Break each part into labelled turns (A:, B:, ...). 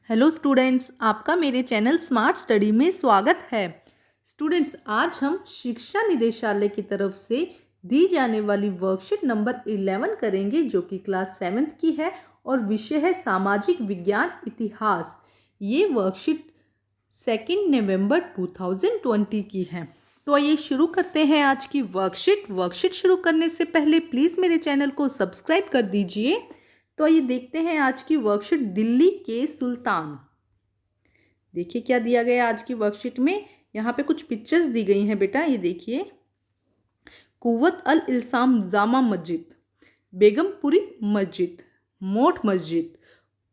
A: Hello students, आपका मेरे channel smart study में स्वागत है। स्टूडेंट्स, आज हम शिक्षा निदेशालय की तरफ से दी जाने वाली वर्कशीट नंबर 11 करेंगे, जो कि क्लास 7th की है और विषय है सामाजिक विज्ञान इतिहास। ये वर्कशीट 2 नवंबर 2020 की है। तो आइए शुरू करते हैं आज की वर्कशीट शुरू करने से पहले प्लीज़ मेरे चैनल को सब्सक्राइब कर दीजिए। तो आइए देखते हैं आज की वर्कशीट, दिल्ली के सुल्तान। देखिए क्या दिया गया आज की वर्कशीट में। यहाँ पे कुछ पिक्चर्स दी गई हैं बेटा, ये देखिए। कुव्वत अल इल्साम जामा मस्जिद, बेगमपुरी मस्जिद, मोठ मस्जिद,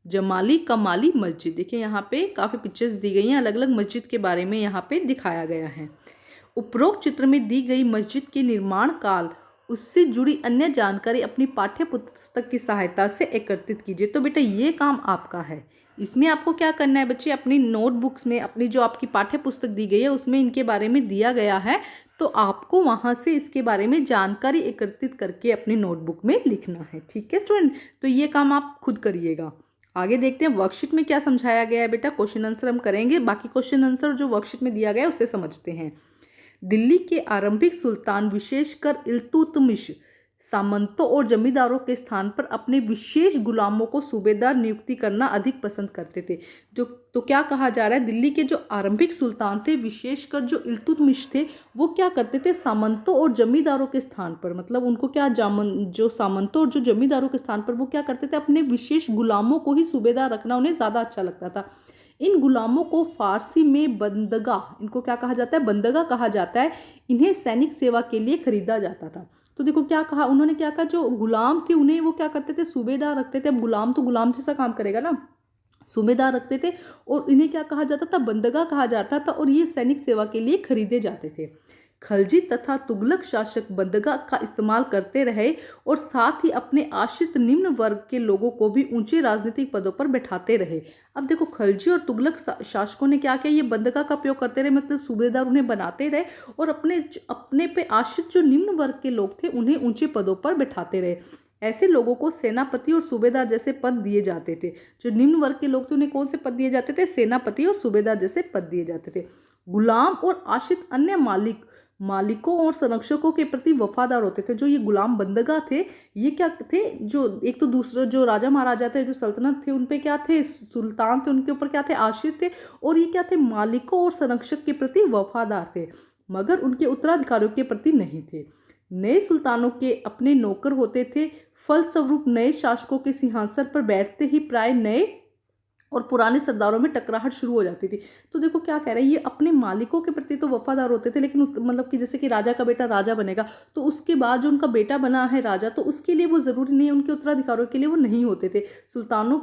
A: जमाली कमाली मस्जिद। देखिए यहाँ पे काफ़ी पिक्चर्स दी गई हैं, अलग अलग मस्जिद के बारे में यहाँ पे दिखाया गया है। उपरोक्त चित्र में दी गई मस्जिद के निर्माण काल, उससे जुड़ी अन्य जानकारी अपनी पाठ्य पुस्तक की सहायता से एकत्रित कीजिए। तो बेटा ये काम आपका है। इसमें आपको क्या करना है बच्चे, अपनी नोटबुक्स में, अपनी जो आपकी पाठ्य पुस्तक दी गई है उसमें इनके बारे में दिया गया है, तो आपको वहाँ से इसके बारे में जानकारी एकत्रित करके अपनी नोटबुक में लिखना है। ठीक है स्टूडेंट, तो ये काम आप खुद करिएगा। आगे देखते हैं वर्कशीट में क्या समझाया गया है बेटा। क्वेश्चन आंसर हम करेंगे, बाकी क्वेश्चन आंसर जो वर्कशीट में दिया गया है उसे समझते हैं। दिल्ली के आरंभिक सुल्तान विशेषकर इल्तुतमिश सामंतों और जमींदारों के स्थान पर अपने विशेष गुलामों को सूबेदार नियुक्ति करना अधिक पसंद करते थे। जो तो क्या कहा जा रहा है, दिल्ली के जो आरंभिक सुल्तान थे, विशेषकर जो इल्तुतमिश थे, वो क्या करते थे, सामंतों और जमींदारों के स्थान पर, मतलब उनको क्या जो सामंतों और जो जमींदारों के स्थान पर वो क्या करते थे, अपने विशेष गुलामों को ही सूबेदार रखना उन्हें ज़्यादा अच्छा लगता था। इन गुलामों को फारसी में बंदगा, इनको क्या कहा जाता है, बंदगा कहा जाता है। इन्हें सैनिक सेवा के लिए खरीदा जाता था। तो देखो क्या कहा उन्होंने, क्या कहा, जो गुलाम थे उन्हें वो क्या करते थे, सूबेदार रखते थे। अब गुलाम तो गुलाम जैसा काम करेगा ना, सूबेदार रखते थे, और इन्हें क्या कहा जाता था, बंदगा कहा जाता था, और ये सैनिक सेवा के लिए खरीदे जाते थे। खलजी तथा तुगलक शासक बंदगा का इस्तेमाल करते रहे और साथ ही अपने आश्रित निम्न वर्ग के लोगों को भी ऊंचे राजनीतिक पदों पर बैठाते रहे। अब देखो खलजी और तुगलक शासकों ने क्या किया, ये बंदगा का उपयोग करते रहे, मतलब सूबेदार उन्हें बनाते रहे और अपने अपने पे आश्रित जो निम्न वर्ग के लोग थे उन्हें ऊंचे पदों पर बैठाते रहे। ऐसे लोगों को सेनापति और सूबेदार जैसे पद दिए जाते थे। जो निम्न वर्ग के लोग थे उन्हें कौन से पद दिए जाते थे, सेनापति और सूबेदार जैसे पद दिए जाते थे। गुलाम और आश्रित अन्य मालिकों और संरक्षकों के प्रति वफादार होते थे। जो ये गुलाम बंदगा थे, ये क्या थे, जो एक तो दूसरे जो राजा महाराजा थे, जो सल्तनत थे, उन पे क्या थे, सुल्तान थे, उनके ऊपर क्या थे, आश्रित थे, और ये क्या थे, मालिकों और संरक्षक के प्रति वफादार थे, मगर उनके उत्तराधिकारियों के प्रति नहीं थे। नए सुल्तानों के अपने नौकर होते थे। फलस्वरूप नए शासकों के सिंहासन पर बैठते ही प्राय नए और पुराने सरदारों में टकराहट शुरू हो जाती थी। तो देखो क्या कह रहे हैं, ये अपने मालिकों के प्रति तो वफादार होते थे, लेकिन मतलब कि जैसे कि राजा का बेटा राजा बनेगा, तो उसके बाद जो उनका बेटा बना है राजा, तो उसके लिए वो ज़रूरी नहीं है, उनके उत्तराधिकारियों के लिए वो नहीं होते थे। सुल्तानों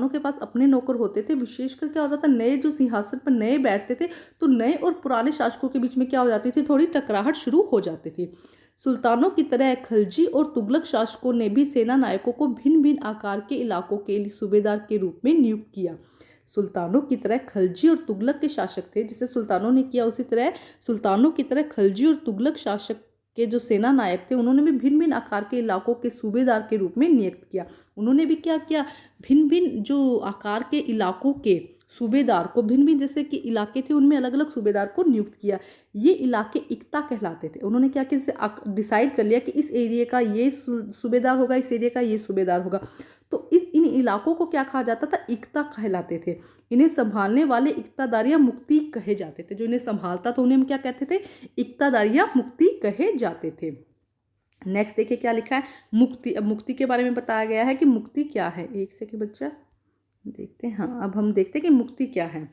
A: के पास अपने नौकर होते थे। विशेषकर क्या होता था, नए जो सिंहासन पर नए बैठते थे, तो नए और पुराने शासकों के बीच में क्या हो जाती थी, थोड़ी टकराहट शुरू हो जाती थी। सुल्तानों की तरह खलजी और तुगलक शासकों ने भी सेना नायकों को भिन्न भिन्न आकार के इलाकों के लिए सूबेदार के रूप में नियुक्त किया। सुल्तानों की तरह खलजी और तुगलक के शासक थे, जैसे सुल्तानों ने किया उसी तरह सुल्तानों की तरह खलजी और तुगलक शासक के जो सेना नायक थे, उन्होंने भी भिन्न भिन्न आकार के इलाकों के सूबेदार के रूप में नियुक्त किया। उन्होंने भी क्या किया, भिन्न भिन्न जो आकार के इलाकों के सूबेदार को, भिन्न भिन्न जैसे कि इलाके थे उनमें अलग अलग सूबेदार को नियुक्त किया। ये इलाके इक्ता कहलाते थे। उन्होंने क्या किया, जैसे डिसाइड कर लिया कि इस एरिया का ये सूबेदार होगा, इस एरिया का ये सूबेदार होगा, तो इन इलाकों को क्या कहा जाता था, इक्ता कहलाते थे। इन्हें संभालने वाले इक्तादार या मुक्ति कहे जाते थे। जो इन्हें संभालता था उन्हें हम क्या कहते थे, इक्तादार या मुक्ति कहे जाते थे। नेक्स्ट देखिए क्या लिखा है, मुक्ति। अब मुक्ति के बारे में बताया गया है कि मुक्ति क्या है। एक सेकंड बच्चा देखते हैं। हाँ, अब हम देखते हैं कि मुक्ति क्या है।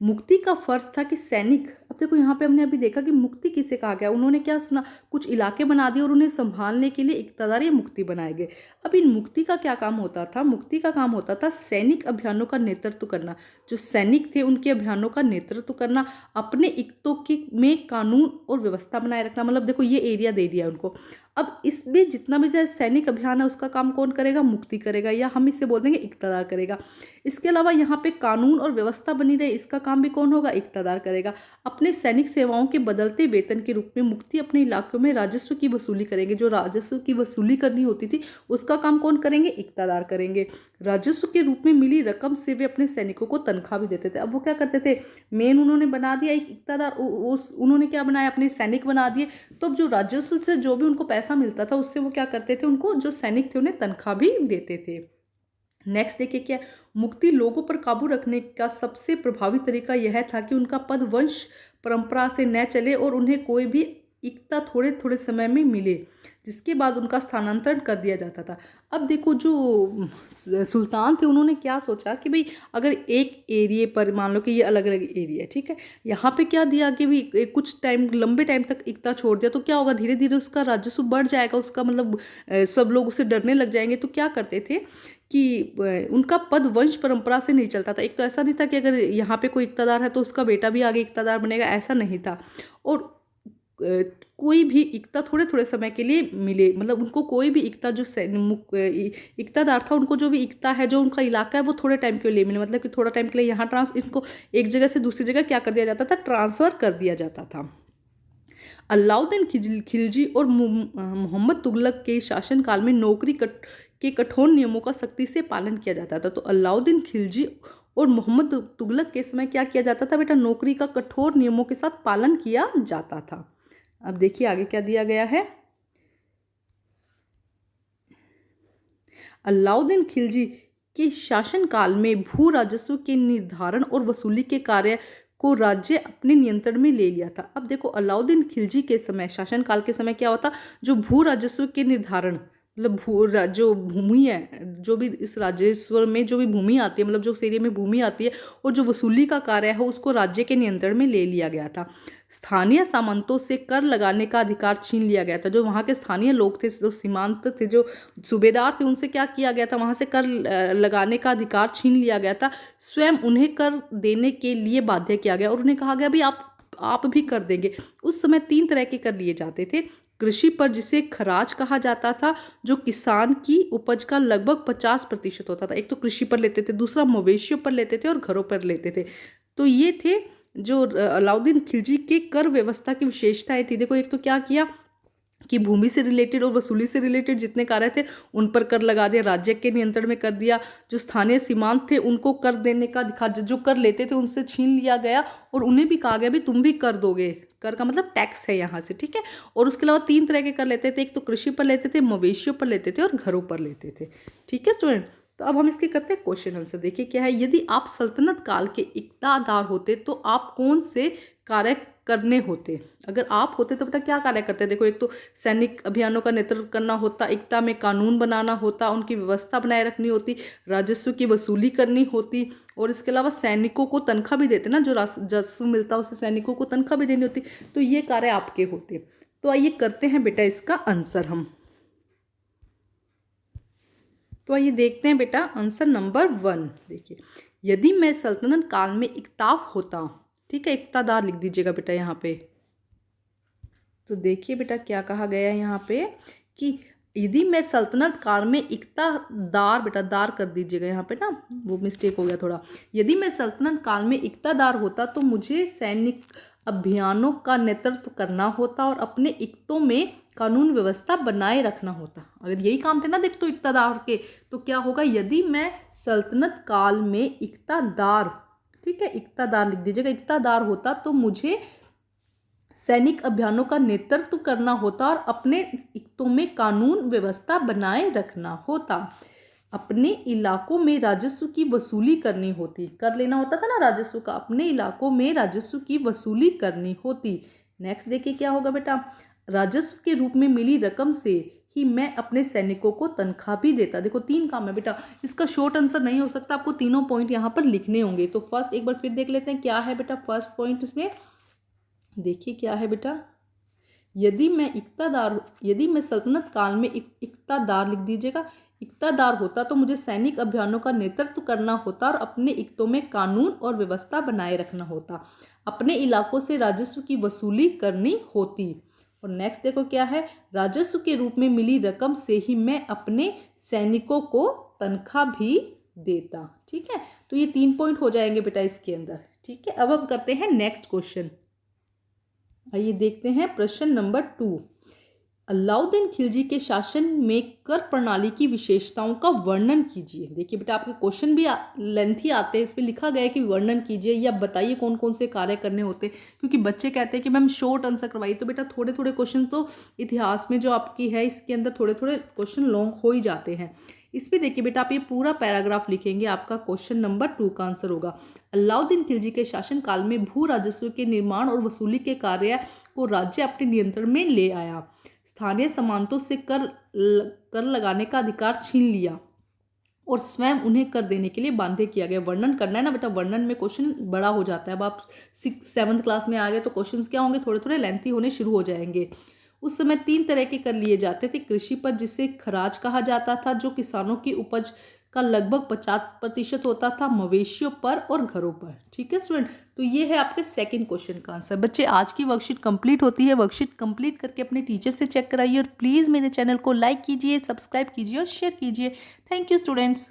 A: मुक्ति का फर्ज था कि सैनिक, अब देखो यहाँ पे हमने अभी देखा कि मुक्ति किसे कहा गया, उन्होंने क्या सुना, कुछ इलाके बना दिए और उन्हें संभालने के लिए इक्तदार या मुक्ति बनाए गए। अब इन मुक्ति का क्या काम होता था, मुक्ति का काम होता था सैनिक अभियानों का नेतृत्व करना। जो सैनिक थे उनके अभियानों का नेतृत्व करना, अपने इक्तों की में कानून और व्यवस्था बनाए रखना। मतलब देखो ये एरिया दे दिया उनको, अब इसमें जितना भी सैनिक अभियान है उसका काम कौन करेगा, मुक्ति करेगा, या हम इसे बोल देंगे इक्तदार करेगा। इसके अलावा यहाँ पे कानून और व्यवस्था बनी रहे, इसका काम भी कौन होगा, इक्तदार करेगा। अपने सैनिक सेवाओं के बदलते वेतन के रूप में मुक्ति अपने इलाकों में राजस्व की वसूली करेंगे। जो राजस्व की वसूली करनी होती थी उसका काम कौन करेंगे? इक्तादार करेंगे। राजस्व के रूप में मिली रकम से वे अपने सैनिकों को तनख्वाह भी देते थे। अब वो क्या करते थे, मेन उन्होंने बना दिया एक इक्तादार, उन्होंने क्या बनाया, अपने सैनिक बना दिए। तो अब जो राजस्व से जो भी उनको पैसा मिलता था उससे वो क्या करते थे, उनको जो सैनिक थे उन्हें तनख्वाह भी देते थे। नेक्स्ट देखिए क्या, मुक्ति लोगों पर काबू रखने का सबसे प्रभावी तरीका यह था कि उनका पद वंश परंपरा से न चले और उन्हें कोई भी एकता थोड़े थोड़े समय में मिले, जिसके बाद उनका स्थानांतरण कर दिया जाता था। अब देखो जो सुल्तान थे उन्होंने क्या सोचा कि भाई अगर एक एरिए पर, मान लो कि ये अलग अलग एरिया है, ठीक है, यहाँ पे क्या दिया कि भाई कुछ टाइम, लंबे टाइम तक एकता छोड़ दिया तो क्या होगा, धीरे धीरे उसका राजस्व बढ़ जाएगा, उसका मतलब सब लोग उससे डरने लग जाएंगे। तो क्या करते थे कि उनका पद वंश परंपरा से नहीं चलता था। एक तो ऐसा नहीं था कि अगर यहाँ पे कोई इक्तादार है तो उसका बेटा भी आगे इक्तादार बनेगा, ऐसा नहीं था। और कोई भी इक्ता थोड़े थोड़े समय के लिए मिले, मतलब उनको कोई भी इक्ता जो इक्तादार था, उनको जो भी इक्ता है, जो उनका इलाका है, वो थोड़े टाइम के लिए मिले, मतलब कि थोड़ा टाइम के लिए यहाँ इनको एक जगह से दूसरी जगह क्या कर दिया जाता था, ट्रांसफ़र कर दिया जाता था। अलाउद्दीन खिलजी और मोहम्मद तुगलक के शासनकाल में नौकरी के कठोर नियमों का सख्ती से पालन किया जाता था। तो अलाउद्दीन खिलजी और मोहम्मद तुगलक के समय क्या किया जाता था बेटा, नौकरी का कठोर नियमों के साथ पालन किया जाता था। अब देखिए आगे क्या दिया गया है। अलाउद्दीन खिलजी के शासनकाल में भू राजस्व के निर्धारण और वसूली के कार्य को राज्य अपने नियंत्रण में ले लिया था। अब देखो अलाउद्दीन खिलजी के समय, शासनकाल के समय क्या होता, जो भू राजस्व के निर्धारण, मतलब जो भूमि है, जो भी इस राजस्व में जो भी भूमि आती है, मतलब जो उस एरिया में भूमि आती है, और जो वसूली का कार्य है उसको राज्य के नियंत्रण में ले लिया गया था। स्थानीय सामंतों से कर लगाने का अधिकार छीन लिया गया था। जो वहाँ के स्थानीय लोग थे, जो सीमांत थे, जो सूबेदार थे, उनसे क्या किया गया था, वहाँ से कर लगाने का अधिकार छीन लिया गया था। स्वयं उन्हें कर देने के लिए बाध्य किया गया और उन्हें कहा गया भी आप भी कर देंगे। उस समय 3 तरह के कर लिए जाते थे। कृषि पर, जिसे खराज कहा जाता था, जो किसान की उपज का लगभग 50% होता था। एक तो कृषि पर लेते थे, दूसरा मवेशियों पर लेते थे और घरों पर लेते थे। तो ये थे जो अलाउद्दीन खिलजी के कर व्यवस्था की विशेषताएं थी। देखो एक तो क्या किया कि भूमि से रिलेटेड और वसूली से रिलेटेड जितने कार्य थे उन पर कर लगा दिया, राज्य के नियंत्रण में कर दिया। जो स्थानीय सीमांत थे उनको कर देने का अधिकार, जो कर लेते थे उनसे छीन लिया गया और उन्हें भी कहा गया भी तुम भी कर दोगे। कर का मतलब टैक्स है यहाँ से, ठीक है। और उसके अलावा 3 तरह के कर लेते थे, एक तो कृषि पर लेते थे, मवेशियों पर लेते थे और घरों पर लेते थे, ठीक है स्टूडेंट। तो अब हम इसके करते हैं क्वेश्चन आंसर। देखिए क्या है, यदि आप सल्तनत काल के इक्तादार होते तो आप कौन से कार्य करने होते? अगर आप होते तो बेटा क्या कार्य करते? देखो एक तो सैनिक अभियानों का नेतृत्व करना होता, एकता में कानून बनाना होता, उनकी व्यवस्था बनाए रखनी होती, राजस्व की वसूली करनी होती, और इसके अलावा सैनिकों को तनख्वाह भी देते ना, जो राजस्व मिलता है उससे सैनिकों को तनख्वाह भी देनी होती। तो ये कार्य आपके होते। तो आइए करते हैं बेटा इसका आंसर हम। तो आइए देखते हैं बेटा आंसर नंबर 1। देखिए, यदि मैं सल्तनत काल में इक्ताफ होता, ठीक है, इक्तादार लिख दीजिएगा बेटा यहाँ पे। तो देखिए बेटा क्या कहा गया है यहाँ पे कि यदि मैं सल्तनत काल में इक्तादार, बेटा दार कर दीजिएगा यहाँ पे ना, वो मिस्टेक हो गया थोड़ा। यदि मैं सल्तनत काल में इक्तादार होता तो मुझे सैनिक अभियानों का नेतृत्व करना होता और अपने इक्तों में कानून व्यवस्था बनाए रखना होता। अगर यही काम थे ना देख तो इक्तादार के, तो क्या होगा, यदि मैं सल्तनत काल में इक्तादार, ठीक है, इक्तादार लिख दीजिएगा, इक्तादार होता तो मुझे सैनिक अभियानों का नेतृत्व करना होता और अपने इक्तों में कानून व्यवस्था बनाए रखना होता। अपने इलाकों में राजस्व की वसूली करनी होती, कर लेना होता था ना राजस्व का, अपने इलाकों में राजस्व की वसूली करनी होती। नेक्स्ट देखिए क्या होगा बेटा, राजस्व के रूप में मिली रकम से ही मैं अपने सैनिकों को तनख्वाह भी देता। देखो 3 काम है बेटा, इसका शॉर्ट आंसर नहीं हो सकता, आपको तीनों पॉइंट यहाँ पर लिखने होंगे। तो फर्स्ट एक बार फिर देख लेते हैं क्या है बेटा फर्स्ट पॉइंट इसमें। देखिए क्या है बेटा, यदि मैं सल्तनत काल में इक्तादार लिख दीजिएगा, इक्तादार होता तो मुझे सैनिक अभियानों का नेतृत्व करना होता और अपने इक्तों में कानून और व्यवस्था बनाए रखना होता, अपने इलाकों से राजस्व की वसूली करनी होती। और नेक्स्ट देखो क्या है, राजस्व के रूप में मिली रकम से ही मैं अपने सैनिकों को तनख्वाह भी देता। ठीक है, तो ये 3 पॉइंट हो जाएंगे बेटा इसके अंदर। ठीक है, अब हम करते हैं नेक्स्ट क्वेश्चन। आइए देखते हैं प्रश्न नंबर 2। अलाउद्दीन खिलजी के शासन में कर प्रणाली की विशेषताओं का वर्णन कीजिए। देखिए बेटा, आपके क्वेश्चन भी लेंथी आते हैं, इस पर लिखा गया है कि वर्णन कीजिए या बताइए कौन कौन से कार्य करने होते हैं, क्योंकि बच्चे कहते हैं कि मैम शॉर्ट आंसर करवाइए। तो बेटा थोड़े थोड़े क्वेश्चन तो इतिहास में जो आपकी है इसके अंदर थोड़े थोड़े क्वेश्चन लॉन्ग हो ही जाते हैं। इस पर देखिए बेटा, आप ये पूरा पैराग्राफ लिखेंगे, आपका क्वेश्चन नंबर 2 का आंसर होगा। अलाउद्दीन खिलजी के शासन काल में भू राजस्व के निर्माण और वसूली के कार्य को राज्य अपने नियंत्रण में ले आया। स्थानीय सामंतों से कर लगाने का अधिकार छीन लिया और स्वयं उन्हें कर देने के लिए बाध्य किया गया। वर्णन करना है ना बेटा, वर्णन में क्वेश्चन बड़ा हो जाता है। अब आप 6-7 क्लास में आ गए तो क्वेश्चंस क्या होंगे, थोड़े थोड़े लेंथी होने शुरू हो जाएंगे। उस समय 3 तरह के कर लिए जाते थे। कृषि पर, जिसे खराज कहा जाता था, जो किसानों की उपज का लगभग 50% होता था, मवेशियों पर और घरों पर। ठीक है स्टूडेंट, तो ये है आपके सेकंड क्वेश्चन का आंसर। बच्चे आज की वर्कशीट कंप्लीट होती है। वर्कशीट कंप्लीट करके अपने टीचर से चेक कराइए और प्लीज़ मेरे चैनल को लाइक कीजिए, सब्सक्राइब कीजिए और शेयर कीजिए। Thank you students.